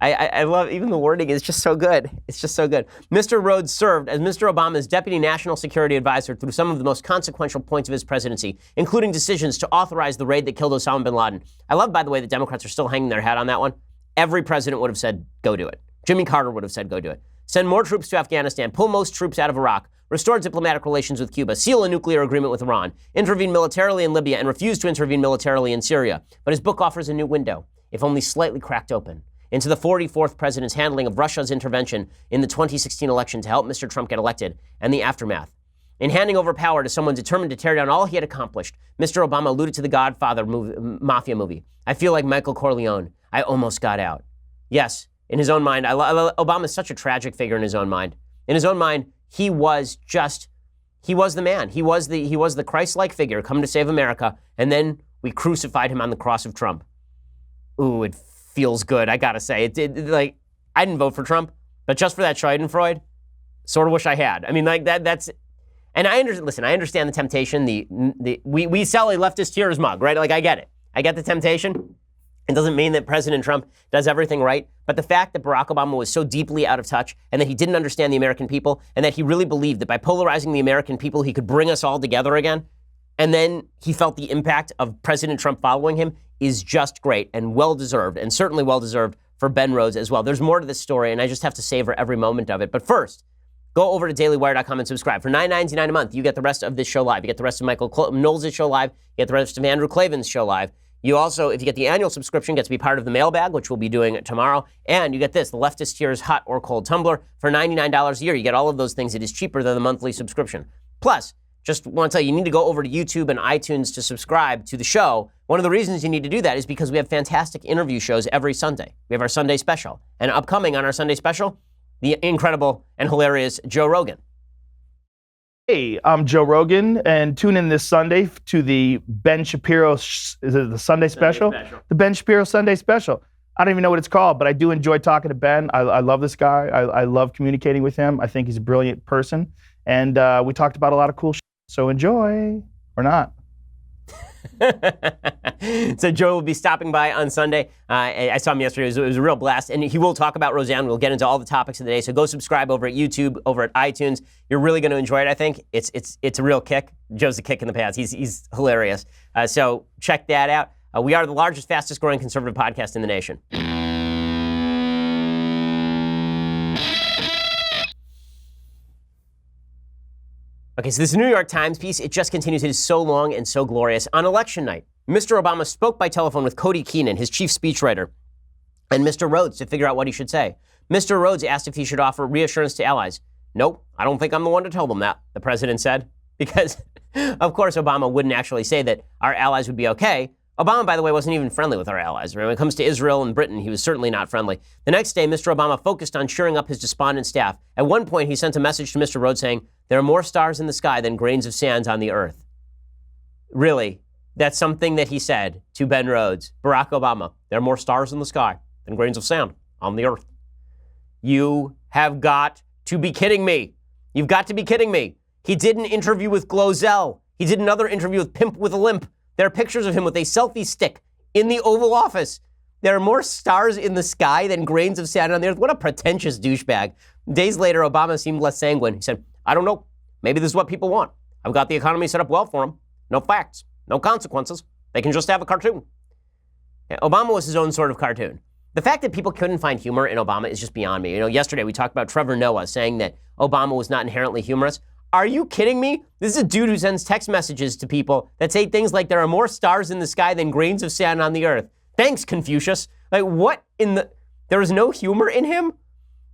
A: I love, even the wording is just so good. It's just so good. Mr. Rhodes served as Mr. Obama's deputy national security advisor through some of the most consequential points of his presidency, including decisions to authorize the raid that killed Osama bin Laden. I love, by the way, that Democrats are still hanging their hat on that one. Every president would have said, go do it. Jimmy Carter would have said, go do it. Send more troops to Afghanistan, pull most troops out of Iraq, restore diplomatic relations with Cuba, seal a nuclear agreement with Iran, intervene militarily in Libya, and refuse to intervene militarily in Syria. But his book offers a new window, if only slightly cracked open, into the 44th president's handling of Russia's intervention in the 2016 election to help Mr. Trump get elected, and the aftermath. In handing over power to someone determined to tear down all he had accomplished, Mr. Obama alluded to the Godfather mafia movie. I feel like Michael Corleone. I almost got out. Yes, in his own mind, Obama's such a tragic figure in his own mind. In his own mind, he was the man. He was the Christ-like figure come to save America, and then we crucified him on the cross of Trump. Ooh, it feels good, I gotta say. I didn't vote for Trump, but just for that Schadenfreude, sort of wish I had. I mean, like that's, and I understand the temptation. We sell a leftist tears mug, right? Like, I get it. I get the temptation. It doesn't mean that President Trump does everything right, but the fact that Barack Obama was so deeply out of touch and that he didn't understand the American people and that he really believed that by polarizing the American people, he could bring us all together again, and then he felt the impact of President Trump following him is just great and well-deserved, and certainly well-deserved for Ben Rhodes as well. There's more to this story, and I just have to savor every moment of it. But first, go over to dailywire.com and subscribe. For $9.99 a month, you get the rest of this show live. You get the rest of Michael Knowles' show live. You get the rest of Andrew Klavan's show live. You also, if you get the annual subscription, get to be part of the mailbag, which we'll be doing tomorrow. And you get this, the Leftist Tears Hot or Cold Tumbler. For $99 a year, you get all of those things. It is cheaper than the monthly subscription. Plus, just want to tell you, you need to go over to YouTube and iTunes to subscribe to the show. One of the reasons you need to do that is because we have fantastic interview shows every Sunday. We have our Sunday special. And upcoming on our Sunday special, the incredible and hilarious Joe Rogan.
K: Hey, I'm Joe Rogan, and tune in this Sunday to the Ben Shapiro, is it the Sunday special? The Ben Shapiro Sunday special. I don't even know what it's called, but I do enjoy talking to Ben. I love this guy. I love communicating with him. I think he's a brilliant person. And we talked about a lot of cool shit. So enjoy, or not.
A: So Joe will be stopping by on Sunday. I saw him yesterday. It was a real blast. And he will talk about Roseanne. We'll get into all the topics of the day. So go subscribe over at YouTube, over at iTunes. You're really going to enjoy it, I think. It's a real kick. Joe's a kick in the pants. He's hilarious. So check that out. We are the largest, fastest growing conservative podcast in the nation. Okay, so this New York Times piece, it just continues. It is so long and so glorious. On election night, Mr. Obama spoke by telephone with Cody Keenan, his chief speechwriter, and Mr. Rhodes to figure out what he should say. Mr. Rhodes asked if he should offer reassurance to allies. Nope, I don't think I'm the one to tell them that, the president said, because, of course, Obama wouldn't actually say that our allies would be okay. Obama, by the way, wasn't even friendly with our allies. When it comes to Israel and Britain, he was certainly not friendly. The next day, Mr. Obama focused on cheering up his despondent staff. At one point, he sent a message to Mr. Rhodes saying, there are more stars in the sky than grains of sand on the earth. Really, that's something that he said to Ben Rhodes, Barack Obama. There are more stars in the sky than grains of sand on the earth. You have got to be kidding me. You've got to be kidding me. He did an interview with Glozell. He did another interview with Pimp with a Limp. There are pictures of him with a selfie stick in the Oval Office. There are more stars in the sky than grains of sand on the earth. What a pretentious douchebag. Days later, Obama seemed less sanguine. He said, I don't know. Maybe this is what people want. I've got the economy set up well for them. No facts, no consequences. They can just have a cartoon. Yeah, Obama was his own sort of cartoon. The fact that people couldn't find humor in Obama is just beyond me. You know, yesterday we talked about Trevor Noah saying that Obama was not inherently humorous. Are you kidding me? This is a dude who sends text messages to people that say things like there are more stars in the sky than grains of sand on the earth. Thanks, Confucius. Like, what in the... There is no humor in him?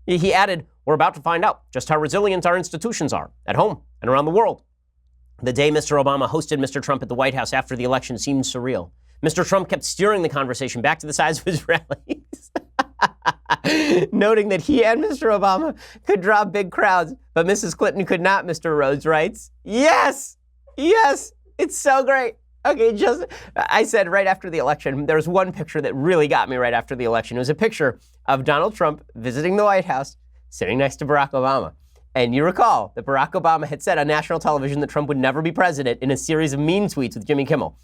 A: He added, we're about to find out just how resilient our institutions are at home and around the world. The day Mr. Obama hosted Mr. Trump at the White House after the election seemed surreal. Mr. Trump kept steering the conversation back to the size of his rallies, noting that he and Mr. Obama could draw big crowds, but Mrs. Clinton could not, Mr. Rhodes writes. Yes! Yes! It's so great. Okay, I said right after the election, there was one picture that really got me right after the election. It was a picture of Donald Trump visiting the White House, sitting next to Barack Obama. And you recall that Barack Obama had said on national television that Trump would never be president in a series of mean tweets with Jimmy Kimmel.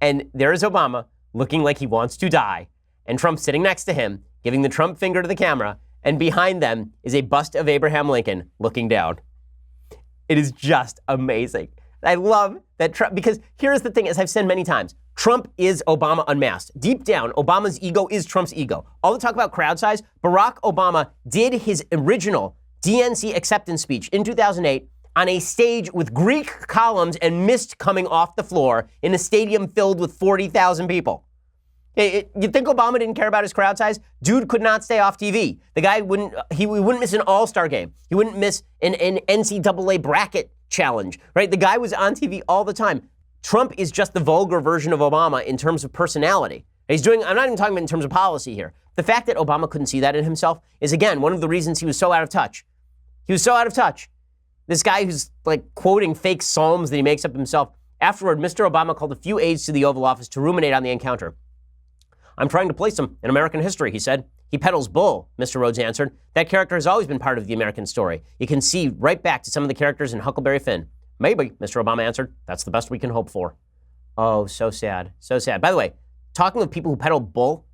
A: And there is Obama looking like he wants to die, and Trump sitting next to him, giving the Trump finger to the camera, and behind them is a bust of Abraham Lincoln looking down. It is just amazing. I love that Trump, because here's the thing, as I've said many times, Trump is Obama unmasked. Deep down, Obama's ego is Trump's ego. All the talk about crowd size, Barack Obama did his original DNC acceptance speech in 2008 on a stage with Greek columns and mist coming off the floor in a stadium filled with 40,000 people. You think Obama didn't care about his crowd size? Dude could not stay off TV. The guy wouldn't miss an all-star game. He wouldn't miss an NCAA bracket challenge, right? The guy was on TV all the time. Trump is just the vulgar version of Obama in terms of personality. I'm not even talking about in terms of policy here. The fact that Obama couldn't see that in himself is, again, one of the reasons he was so out of touch. He was so out of touch. This guy who's like quoting fake psalms that he makes up himself. Afterward, Mr. Obama called a few aides to the Oval Office to ruminate on the encounter. I'm trying to place him in American history, he said. He peddles bull, Mr. Rhodes answered. That character has always been part of the American story. You can see right back to some of the characters in Huckleberry Finn. Maybe, Mr. Obama answered. That's the best we can hope for. Oh, so sad. So sad. By the way, talking of people who peddle bull,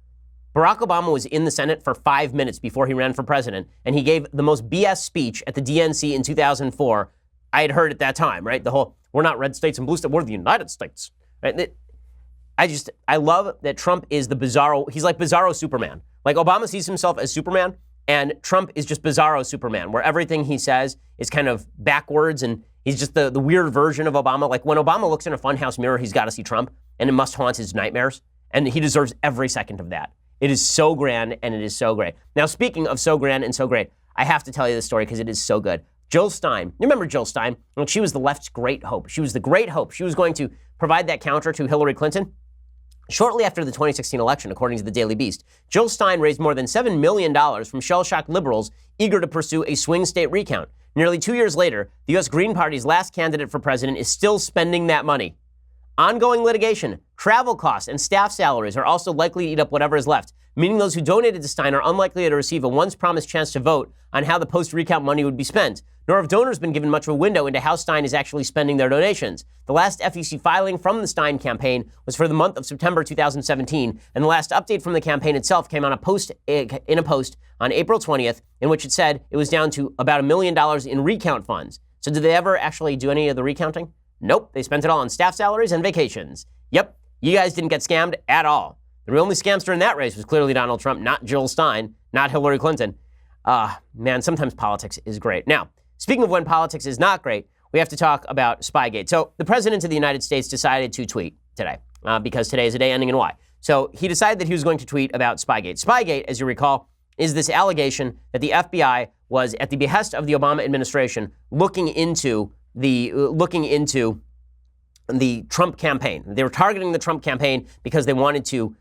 A: Barack Obama was in the Senate for 5 minutes before he ran for president, and he gave the most BS speech at the DNC in 2004 I had heard at that time, right? The whole, we're not red states and blue states, we're the United States. Right? I love that Trump is the bizarro, he's like bizarro Superman. Like Obama sees himself as Superman, and Trump is just bizarro Superman, where everything he says is kind of backwards, and he's just the weird version of Obama. Like when Obama looks in a funhouse mirror, he's got to see Trump, and it must haunt his nightmares, and he deserves every second of that. It is so grand, and it is so great. Now, speaking of so grand and so great, I have to tell you this story because it is so good. Jill Stein, you remember Jill Stein? Well, she was the left's great hope. She was the great hope. She was going to provide that counter to Hillary Clinton. Shortly after the 2016 election, according to the Daily Beast, Jill Stein raised more than $7 million from shell-shocked liberals eager to pursue a swing state recount. Nearly 2 years later, the U.S. Green Party's last candidate for president is still spending that money. Ongoing litigation, travel costs, and staff salaries are also likely to eat up whatever is left, meaning those who donated to Stein are unlikely to receive a once-promised chance to vote on how the post-recount money would be spent, nor have donors been given much of a window into how Stein is actually spending their donations. The last FEC filing from the Stein campaign was for the month of September 2017, and the last update from the campaign itself came on in a post on April 20th, in which it said it was down to about $1 million in recount funds. So did they ever actually do any of the recounting? Nope, they spent it all on staff salaries and vacations. Yep, you guys didn't get scammed at all. The only scamster in that race was clearly Donald Trump, not Jill Stein, not Hillary Clinton. Man, sometimes politics is great. Now, speaking of when politics is not great, we have to talk about Spygate. So the president of the United States decided to tweet today because today is a day ending in Y. So he decided that he was going to tweet about Spygate. Spygate, as you recall, is this allegation that the FBI was, at the behest of the Obama administration, looking into the Trump campaign. They were targeting the Trump campaign because they wanted to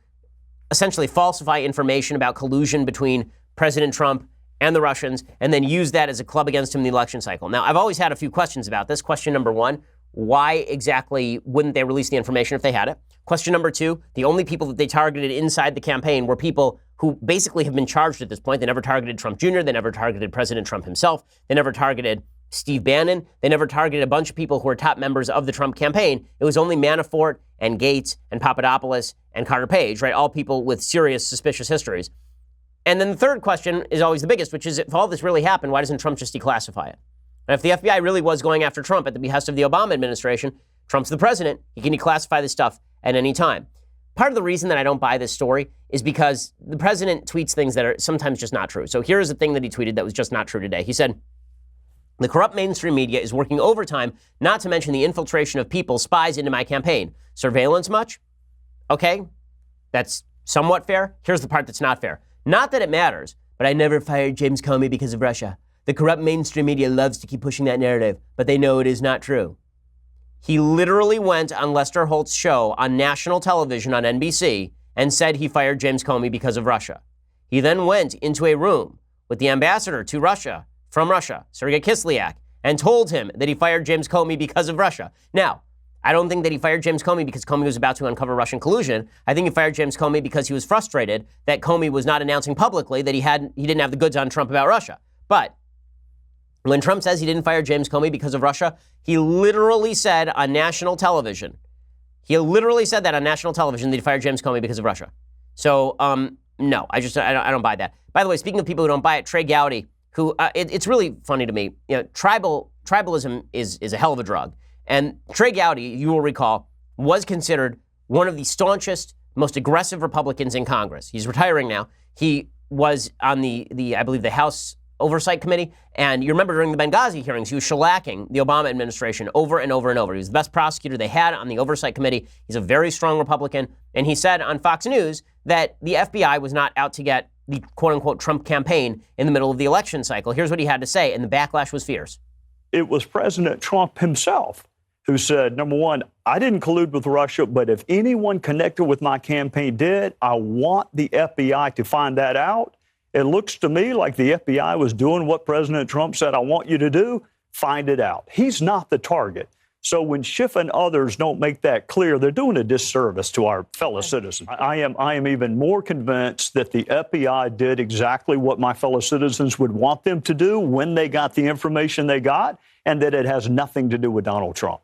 A: essentially falsify information about collusion between President Trump and the Russians, and then use that as a club against him in the election cycle. Now, I've always had a few questions about this. Question number one, why exactly wouldn't they release the information if they had it? Question number two, the only people that they targeted inside the campaign were people who basically have been charged at this point. They never targeted Trump Jr., they never targeted President Trump himself, they never targeted Steve Bannon, they never targeted a bunch of people who were top members of the Trump campaign. It was only Manafort and Gates and Papadopoulos and Carter Page, right? All people with serious suspicious histories. And then the third question is always the biggest, which is if all this really happened, why doesn't Trump just declassify it? And if the FBI really was going after Trump at the behest of the Obama administration, Trump's the president, he can declassify this stuff at any time. Part of the reason that I don't buy this story is because the president tweets things that are sometimes just not true. So here's the thing that he tweeted that was just not true today. He said, the corrupt mainstream media is working overtime, not to mention the infiltration of people, spies into my campaign. Surveillance much? Okay, that's somewhat fair. Here's the part that's not fair. Not that it matters, but I never fired James Comey because of Russia. The corrupt mainstream media loves to keep pushing that narrative, but they know it is not true. He literally went on Lester Holt's show on national television on NBC and said he fired James Comey because of Russia. He then went into a room with the ambassador to Russia, from Russia, Sergei Kislyak, and told him that he fired James Comey because of Russia. Now, I don't think that he fired James Comey because Comey was about to uncover Russian collusion. I think he fired James Comey because he was frustrated that Comey was not announcing publicly that he didn't have the goods on Trump about Russia. But when Trump says he didn't fire James Comey because of Russia, he literally said on national television, that he fired James Comey because of Russia. So, no, I don't buy that. By the way, speaking of people who don't buy it, Trey Gowdy, who it's really funny to me. Tribalism is a hell of a drug. And Trey Gowdy, you will recall, was considered one of the staunchest, most aggressive Republicans in Congress. He's retiring now. He was on the I believe, the House Oversight Committee. And you remember during the Benghazi hearings, he was shellacking the Obama administration over and over and over. He was the best prosecutor they had on the Oversight Committee. He's a very strong Republican. And he said on Fox News that the FBI was not out to get the quote-unquote Trump campaign in the middle of the election cycle. Here's what he had to say, and the backlash was fierce.
L: It was President Trump himself who said, number one, I didn't collude with Russia, but if anyone connected with my campaign did, I want the FBI to find that out. It looks to me like the FBI was doing what President Trump said, I want you to do, find it out. He's not the target. So when Schiff and others don't make that clear, they're doing a disservice to our fellow citizens. I am even more convinced that the FBI did exactly what my fellow citizens would want them to do when they got the information they got, and that it has nothing to do with Donald Trump.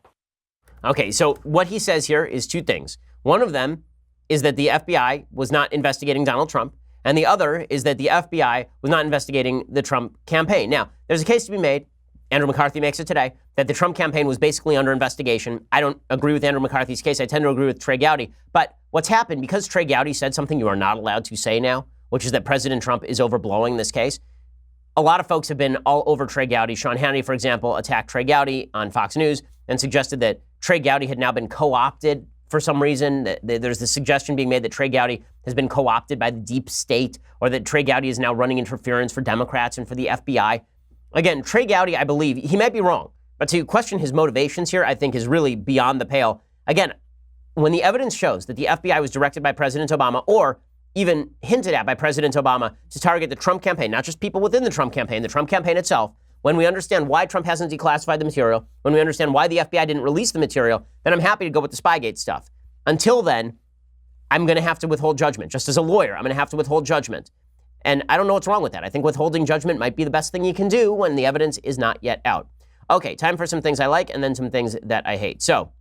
A: Okay, so what he says here is two things. One of them is that the FBI was not investigating Donald Trump, and the other is that the FBI was not investigating the Trump campaign. Now, there's a case to be made. Andrew McCarthy makes it today, that the Trump campaign was basically under investigation. I don't agree with Andrew McCarthy's case. I tend to agree with Trey Gowdy. But what's happened, because Trey Gowdy said something you are not allowed to say now, which is that President Trump is overblowing this case, a lot of folks have been all over Trey Gowdy. Sean Hannity, for example, attacked Trey Gowdy on Fox News and suggested that Trey Gowdy had now been co-opted for some reason. There's the suggestion being made that Trey Gowdy has been co-opted by the deep state, or that Trey Gowdy is now running interference for Democrats and for the FBI. Again, Trey Gowdy, I believe, he might be wrong, but to question his motivations here, I think is really beyond the pale. Again, when the evidence shows that the FBI was directed by President Obama, or even hinted at by President Obama, to target the Trump campaign, not just people within the Trump campaign itself, when we understand why Trump hasn't declassified the material, when we understand why the FBI didn't release the material, then I'm happy to go with the Spygate stuff. Until then, I'm going to have to withhold judgment. Just as a lawyer, I'm going to have to withhold judgment. And I don't know what's wrong with that. I think withholding judgment might be the best thing you can do when the evidence is not yet out. Okay, time for some things I like and then some things that I hate. So,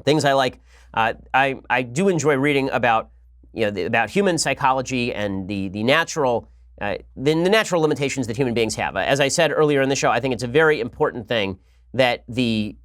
A: things I like, I do enjoy reading about, about human psychology and the natural limitations that human beings have. As I said earlier in the show, I think it's a very important thing that the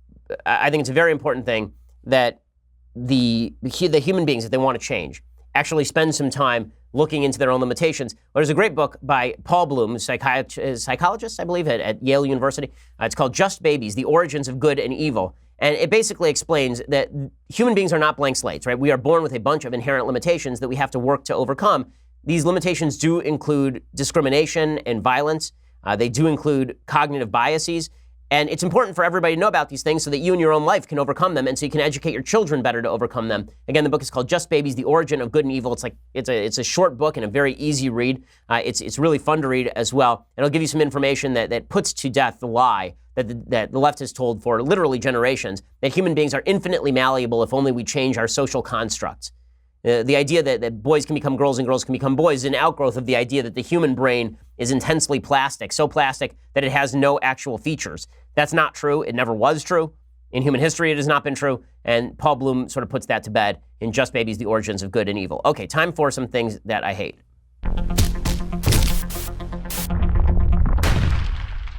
A: human beings, if they want to change, actually spend some time looking into their own limitations. Well, there's a great book by Paul Bloom, psychologist, I believe, at Yale University. It's called Just Babies, The Origins of Good and Evil. And it basically explains that human beings are not blank slates, right? We are born with a bunch of inherent limitations that we have to work to overcome. These limitations do include discrimination and violence. They do include cognitive biases. And it's important for everybody to know about these things so that you in your own life can overcome them, and so you can educate your children better to overcome them. Again, the book is called Just Babies, The Origin of Good and Evil. It's a short book and a very easy read. It's really fun to read as well. And it'll give you some information that puts to death the lie that the left has told for literally generations, that human beings are infinitely malleable if only we change our social constructs. The idea that boys can become girls and girls can become boys is an outgrowth of the idea that the human brain is intensely plastic, so plastic that it has no actual features. That's not true. It never was true. In human history, it has not been true. And Paul Bloom sort of puts that to bed in Just Babies, The Origins of Good and Evil. Okay, time for some things that I hate.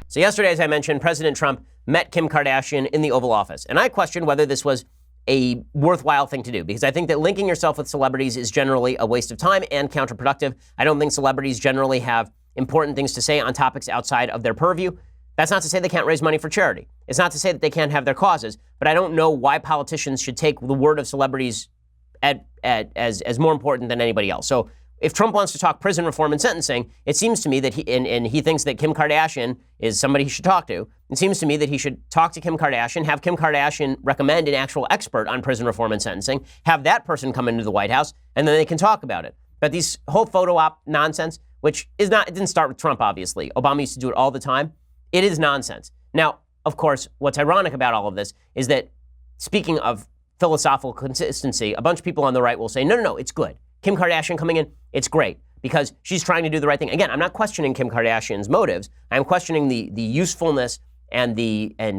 A: So yesterday, as I mentioned, President Trump met Kim Kardashian in the Oval Office. And I questioned whether this was a worthwhile thing to do, because I think that linking yourself with celebrities is generally a waste of time and counterproductive. I don't think celebrities generally have important things to say on topics outside of their purview. That's not to say they can't raise money for charity. It's not to say that they can't have their causes, but I don't know why politicians should take the word of celebrities as more important than anybody else. So if Trump wants to talk prison reform and sentencing, it seems to me that he thinks that Kim Kardashian is somebody he should talk to. It seems to me that he should talk to Kim Kardashian, have Kim Kardashian recommend an actual expert on prison reform and sentencing, have that person come into the White House, and then they can talk about it. But these whole photo op nonsense, which it didn't start with Trump, obviously. Obama used to do it all the time. It is nonsense. Now, of course, what's ironic about all of this is that speaking of philosophical consistency, a bunch of people on the right will say, no, it's good. Kim Kardashian coming in, it's great because she's trying to do the right thing. Again, I'm not questioning Kim Kardashian's motives. I'm questioning the usefulness and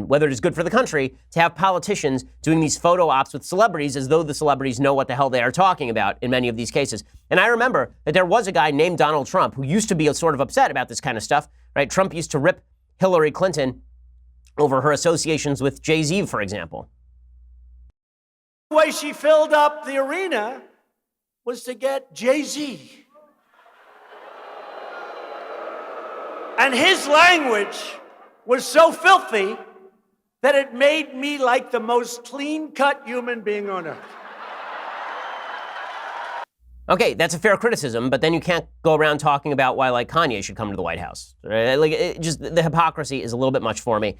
A: whether it is good for the country to have politicians doing these photo ops with celebrities as though the celebrities know what the hell they are talking about in many of these cases. And I remember that there was a guy named Donald Trump who used to be sort of upset about this kind of stuff, right? Trump used to rip Hillary Clinton over her associations with Jay-Z, for example.
B: The way she filled up the arena was to get Jay-Z. And his language was so filthy that it made me like the most clean-cut human being on earth.
A: Okay, that's a fair criticism, but then you can't go around talking about why, like, Kanye should come to the White House. Right? Like, the hypocrisy is a little bit much for me.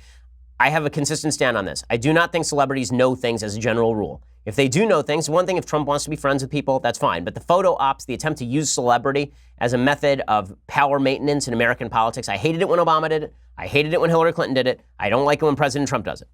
A: I have a consistent stand on this. I do not think celebrities know things as a general rule. If they do know things, one thing, if Trump wants to be friends with people, that's fine. But the photo ops, the attempt to use celebrity as a method of power maintenance in American politics, I hated it when Obama did it. I hated it when Hillary Clinton did it. I don't like it when President Trump does it.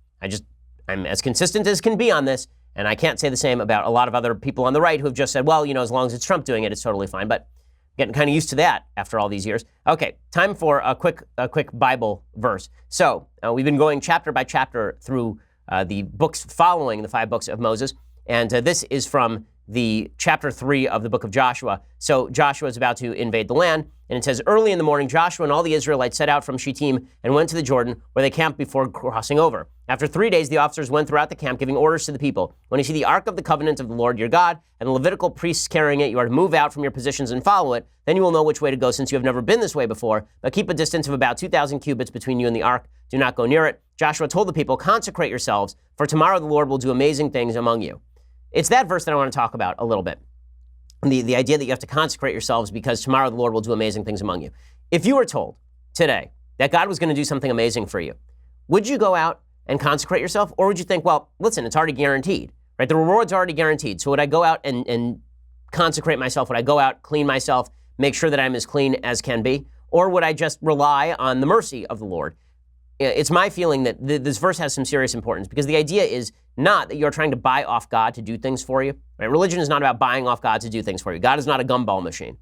A: I'm as consistent as can be on this, and I can't say the same about a lot of other people on the right who have just said, well, as long as it's Trump doing it, it's totally fine. But getting kind of used to that after all these years. Okay, time for a quick Bible verse. So we've been going chapter by chapter through the books following the 5 books of Moses, and this is from the chapter 3 of the book of Joshua. So Joshua is about to invade the land, and it says, early in the morning, Joshua and all the Israelites set out from Shittim and went to the Jordan, where they camped before crossing over. After 3 days, the officers went throughout the camp, giving orders to the people. When you see the Ark of the Covenant of the Lord your God and the Levitical priests carrying it, you are to move out from your positions and follow it. Then you will know which way to go, since you have never been this way before. But keep a distance of about 2,000 cubits between you and the Ark. Do not go near it. Joshua told the people, consecrate yourselves, for tomorrow the Lord will do amazing things among you. It's that verse that I want to talk about a little bit. The idea that you have to consecrate yourselves because tomorrow the Lord will do amazing things among you. If you were told today that God was going to do something amazing for you, would you go out and consecrate yourself? Or would you think, well, listen, it's already guaranteed, right? The reward's already guaranteed. So would I go out and consecrate myself? Would I go out, clean myself, make sure that I'm as clean as can be? Or would I just rely on the mercy of the Lord? It's my feeling that this verse has some serious importance because the idea is not that you're trying to buy off God to do things for you. Right? Religion is not about buying off God to do things for you. God is not a gumball machine.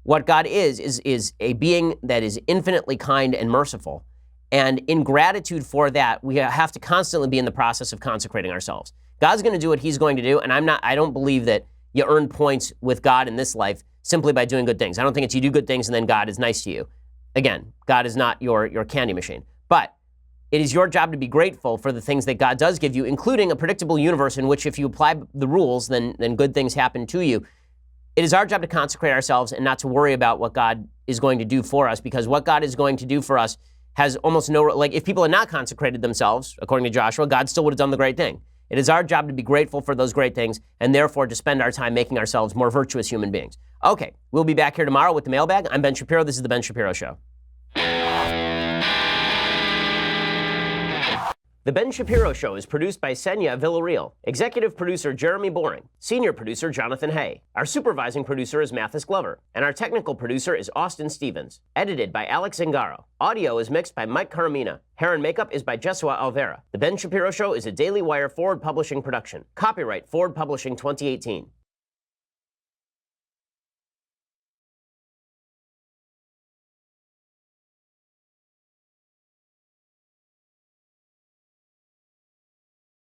A: What God is a being that is infinitely kind and merciful. And in gratitude for that, we have to constantly be in the process of consecrating ourselves. God's going to do what he's going to do, and I don't believe that you earn points with God in this life simply by doing good things. I don't think it's you do good things and then God is nice to you. Again, God is not your candy machine. But it is your job to be grateful for the things that God does give you, including a predictable universe in which if you apply the rules, then good things happen to you. It is our job to consecrate ourselves and not to worry about what God is going to do for us, because what God is going to do for us has almost no, like if people had not consecrated themselves, according to Joshua, God still would have done the great thing. It is our job to be grateful for those great things and therefore to spend our time making ourselves more virtuous human beings. Okay, we'll be back here tomorrow with the mailbag. I'm Ben Shapiro. This is The Ben Shapiro Show. The Ben Shapiro Show is produced by Senya Villarreal, executive producer Jeremy Boring, senior producer Jonathan Hay. Our supervising producer is Mathis Glover, and our technical producer is Austin Stevens. Edited by Alex Zingaro. Audio is mixed by Mike Caramina. Hair and makeup is by Jesua Alvera. The Ben Shapiro Show is a Daily Wire Forward Publishing production. Copyright Forward Publishing 2018.